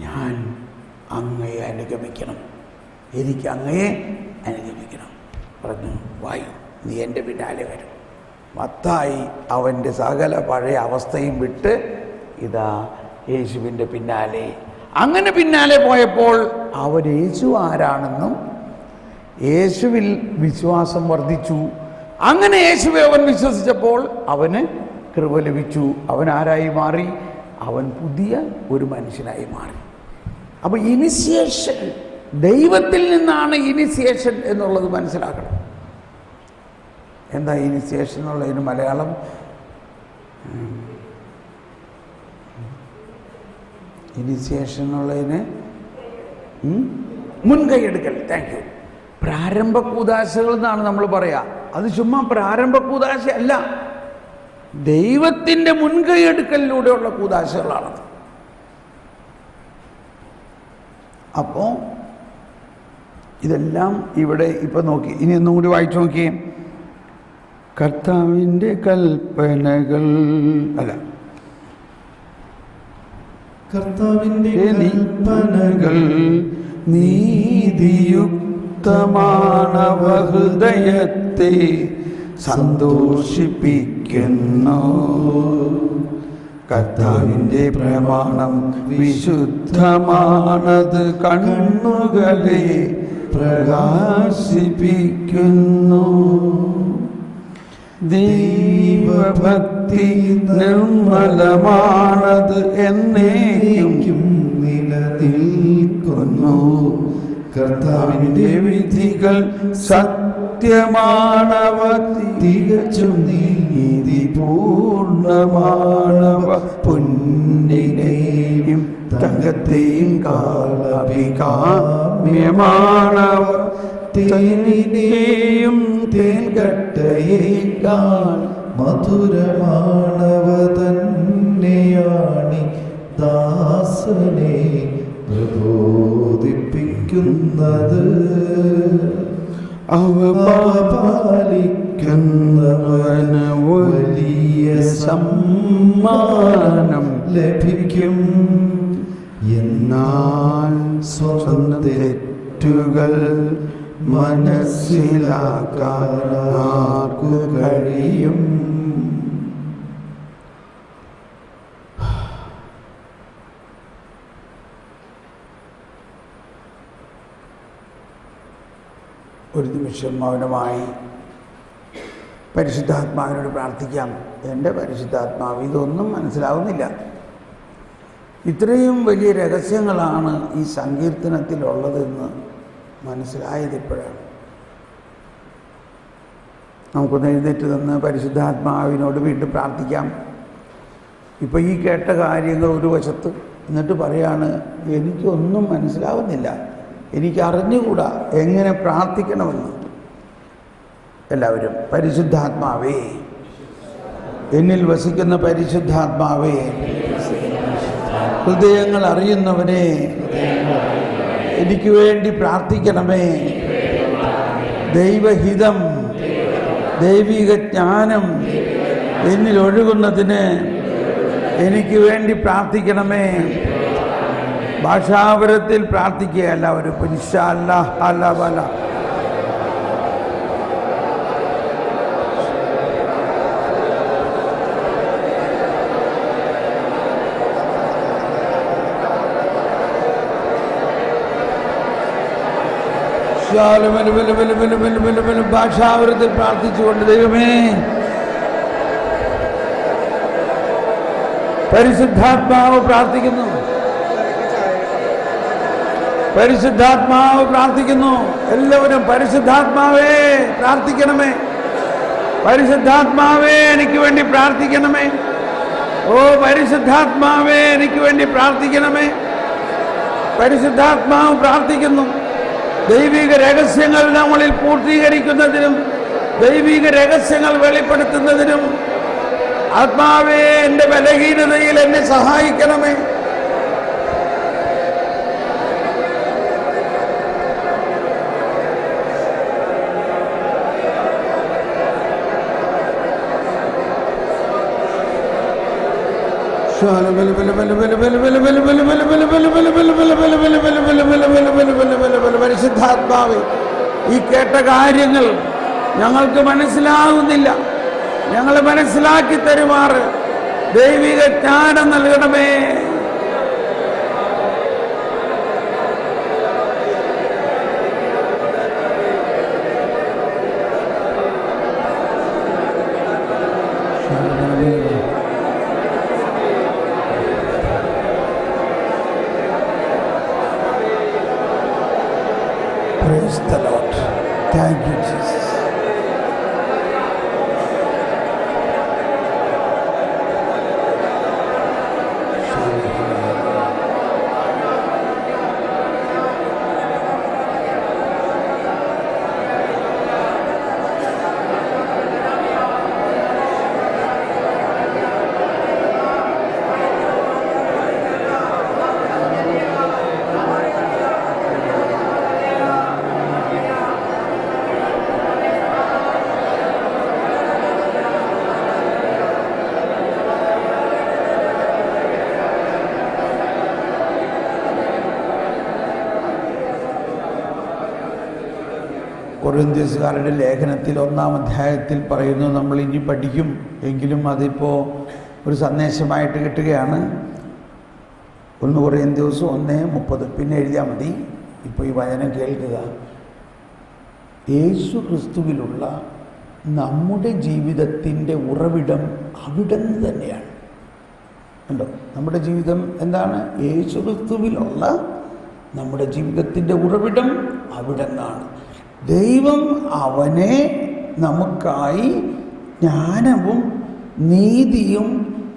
ഞാൻ അങ്ങയെ അനുഗമിക്കണം, എനിക്ക് അങ്ങയെ അനുഗമിക്കണം. പറഞ്ഞു, വായു, നീ എൻ്റെ പിന്നാലെ വരും. മത്തായി അവൻ്റെ സകല പഴയ അവസ്ഥയും വിട്ട് ഇതാ യേശുവിൻ്റെ പിന്നാലെ. അങ്ങനെ പിന്നാലെ പോയപ്പോൾ അവൻ യേശു ആരാണെന്നും യേശുവിൽ വിശ്വാസം വർദ്ധിച്ചു. അങ്ങനെ യേശുവെ അവൻ വിശ്വസിച്ചപ്പോൾ അവന് കൃപ ലഭിച്ചു. അവൻ ആരായി മാറി? അവൻ പുതിയ ഒരു മനുഷ്യനായി മാറി. അപ്പോൾ ഇനിസിയേഷൻ ദൈവത്തിൽ നിന്നാണ്. ഇനിസിയേഷൻ എന്നുള്ളത് മനസ്സിലാക്കണം. എന്താ ഇനിസിയേഷൻ എന്നുള്ളതിന് മലയാളം? ഇനിസിയേഷൻ എന്നുള്ളതിന് മുൻകൈയെടുക്കൽ. Thank you. പ്രാരംഭ കൂദാശകൾ എന്നാണ് നമ്മൾ പറയുക. അത് ചുമ്മാ പ്രാരംഭ കൂദാശ അല്ല, ദൈവത്തിൻ്റെ മുൻകൈയെടുക്കലിലൂടെയുള്ള കൂദാശകളാണത്. അപ്പോൾ ഇതെല്ലാം ഇവിടെ ഇപ്പം നോക്കി. ഇനി ഒന്നും കൂടി വായിച്ചു നോക്കിയേ. കർത്താവിൻ്റെ കൽപ്പനകൾ അല്ല, കർത്താവിൻ്റെ കൽപ്പനകൾ നീതിയുക്തമാണവ ഹൃദയത്തെ സന്തോഷിപ്പിക്കുന്നു. കർത്താവിൻ്റെ പ്രമാണം വിശുദ്ധമാണത് കണ്ണുകളെ പ്രകാശിപ്പിക്കുന്നു. ദൈവഭക്തി നിർമ്മലമാണത് എന്നേക്കും നിലനിൽക്കുന്നു. കർത്താവിൻ്റെ വിധികൾ സത്യമാണവ തികച്ചും നീതിപൂർണമാണവ. പൊന്നിനെയും തങ്കത്തെയും കാളഭികാമ്യമാണവ. തേനിനെയും തേൻകട്ടയേക്കാൾ മധുരമാണവ തന്നെയാണി ദാസനെ പ്രബോധിപ്പിക്കുന്നത്. അവ പാലിക്കുന്നവന് വലിയ സമ്മാനം ലഭിക്കും. എന്നാൽ സ്വന്തം തെറ്റുകൾ മനസ്സിലാക്കാൻ ആർക്കു കഴിയും? ഒരു നിമിഷം മൗനമായി പരിശുദ്ധാത്മാവിനോട് പ്രാർത്ഥിക്കാം. എൻ്റെ പരിശുദ്ധാത്മാവ്, ഇതൊന്നും മനസ്സിലാവുന്നില്ല. ഇത്രയും വലിയ രഹസ്യങ്ങളാണ് ഈ സങ്കീർത്തനത്തിലുള്ളതെന്ന് മനസ്സിലായത് ഇപ്പോഴാണ്. നമുക്കൊന്ന് എഴുന്നേറ്റ് നിന്ന് പരിശുദ്ധാത്മാവിനോട് വീണ്ടും പ്രാർത്ഥിക്കാം. ഇപ്പോൾ ഈ കേട്ട കാര്യങ്ങൾ ഒരു വശത്ത്, എന്നിട്ട് പറയാണ്, എനിക്കൊന്നും മനസ്സിലാവുന്നില്ല, എനിക്ക് അറിഞ്ഞുകൂടാ എങ്ങനെ പ്രാർത്ഥിക്കണമെന്ന്. എല്ലാവരും പരിശുദ്ധാത്മാവേ, എന്നിൽ വസിക്കുന്ന പരിശുദ്ധാത്മാവേ, ഹൃദയങ്ങൾ അറിയുന്നവനെ, എനിക്ക് വേണ്ടി പ്രാർത്ഥിക്കണമേ. ദൈവഹിതം, ദൈവിക ജ്ഞാനം എന്നിൽ ഒഴുകുന്നതിന് എനിക്ക് വേണ്ടി പ്രാർത്ഥിക്കണമേ. ഭാഷാപരത്തിൽ പ്രാർത്ഥിക്കുക എല്ലാവരും. പരിശാലബല ഭാഷാപരത്തിൽ പ്രാർത്ഥിച്ചുകൊണ്ട്, ദൈവമേ, പരിശുദ്ധാത്മാവ് പ്രാർത്ഥിക്കുന്നു, പരിശുദ്ധാത്മാവ് പ്രാർത്ഥിക്കുന്നു. എല്ലാവരും പരിശുദ്ധാത്മാവേ പ്രാർത്ഥിക്കണമേ, പരിശുദ്ധാത്മാവേ എനിക്ക് വേണ്ടി പ്രാർത്ഥിക്കണമേ. ഓ പരിശുദ്ധാത്മാവേ എനിക്ക് വേണ്ടി പ്രാർത്ഥിക്കണമേ. പരിശുദ്ധാത്മാവ് പ്രാർത്ഥിക്കുന്നു. ദൈവിക രഹസ്യങ്ങൾ നമ്മളിൽ പൂർത്തീകരിക്കുന്നതിനും ദൈവിക രഹസ്യങ്ങൾ വെളിപ്പെടുത്തുന്നതിനും ആത്മാവേ എൻ്റെ ബലഹീനതയിൽ എന്നെ സഹായിക്കണമേ. പരിശുദ്ധാത്മാവേ, ഈ കേട്ട കാര്യങ്ങൾ ഞങ്ങൾക്ക് മനസ്സിലാകുന്നില്ല. ഞങ്ങളെ മനസ്സിലാക്കി തരുമാറ് ദൈവിക ജ്ഞാനം നൽകണമേ. Praise the Lord. Thank you, Jesus. കൊരിന്ത്യസ്കാരുടെ ലേഖനത്തിൽ 1-ാം അധ്യായത്തിൽ പറയുന്നു, നമ്മൾ ഇനി പഠിക്കും, എങ്കിലും അതിപ്പോൾ ഒരു സന്ദേശമായിട്ട് കിട്ടുകയാണ്. 1 കൊരിന്ത്യസ് 1:30 പിന്നെ എഴുതിയാൽ മതി. ഇപ്പോൾ ഈ വചനം കേൾക്കുക. യേശു ക്രിസ്തുവിലുള്ള നമ്മുടെ ജീവിതത്തിൻ്റെ ഉറവിടം അവിടുന്ന് തന്നെയാണ്. ഉണ്ടോ? നമ്മുടെ ജീവിതം എന്താണ്? യേശു ക്രിസ്തുവിലുള്ള നമ്മുടെ ജീവിതത്തിൻ്റെ ഉറവിടം അവിടുന്നാണ്. ദൈവം അവനെ നമുക്കായി ജ്ഞാനവും നീതിയും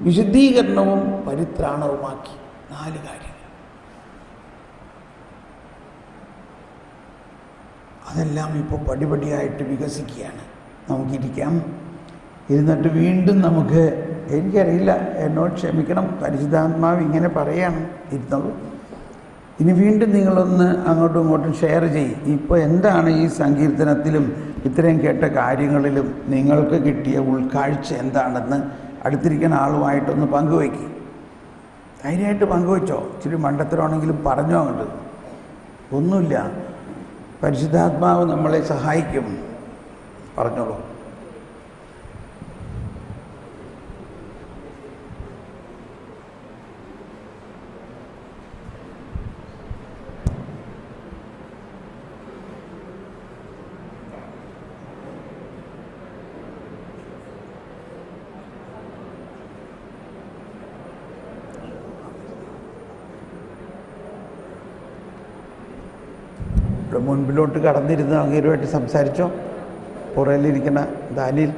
വിശുദ്ധീകരണവും പരിത്രാണവുമാക്കി. 4 കാര്യങ്ങൾ. അതെല്ലാം ഇപ്പോൾ പടിപടിയായിട്ട് വികസിക്കുകയാണ്. നമുക്കിരിക്കാം, ഇരുന്നിട്ട് വീണ്ടും നമുക്ക്, എനിക്കറിയില്ല, എന്നോട് ക്ഷമിക്കണം, പരിശുദ്ധാത്മാവ് ഇങ്ങനെ പറയാണ്, ഇരുന്നുള്ളൂ. ഇനി വീണ്ടും നിങ്ങളൊന്ന് അങ്ങോട്ടും ഇങ്ങോട്ടും ഷെയർ ചെയ്യും. ഇപ്പോൾ എന്താണ് ഈ സങ്കീർത്തനത്തിലും ഇത്രയും കേട്ട കാര്യങ്ങളിലും നിങ്ങൾക്ക് കിട്ടിയ ഉൾക്കാഴ്ച എന്താണെന്ന് അടുത്തിരിക്കുന്ന ആളുമായിട്ടൊന്ന് പങ്കുവയ്ക്കും. ധൈര്യമായിട്ട് പങ്കുവച്ചോ. ഇച്ചിരി മണ്ടത്തരമാണെങ്കിലും പറഞ്ഞോ. അങ്ങോട്ട് ഒന്നുമില്ല, പരിശുദ്ധാത്മാവ് നമ്മളെ സഹായിക്കും. പറഞ്ഞോളൂ. മുൻപിലോട്ട് കടന്നിരുന്ന് അങ്ങേരുമായിട്ട് സംസാരിച്ചോ. പുറയിലിരിക്കുന്ന ദാനിൽ.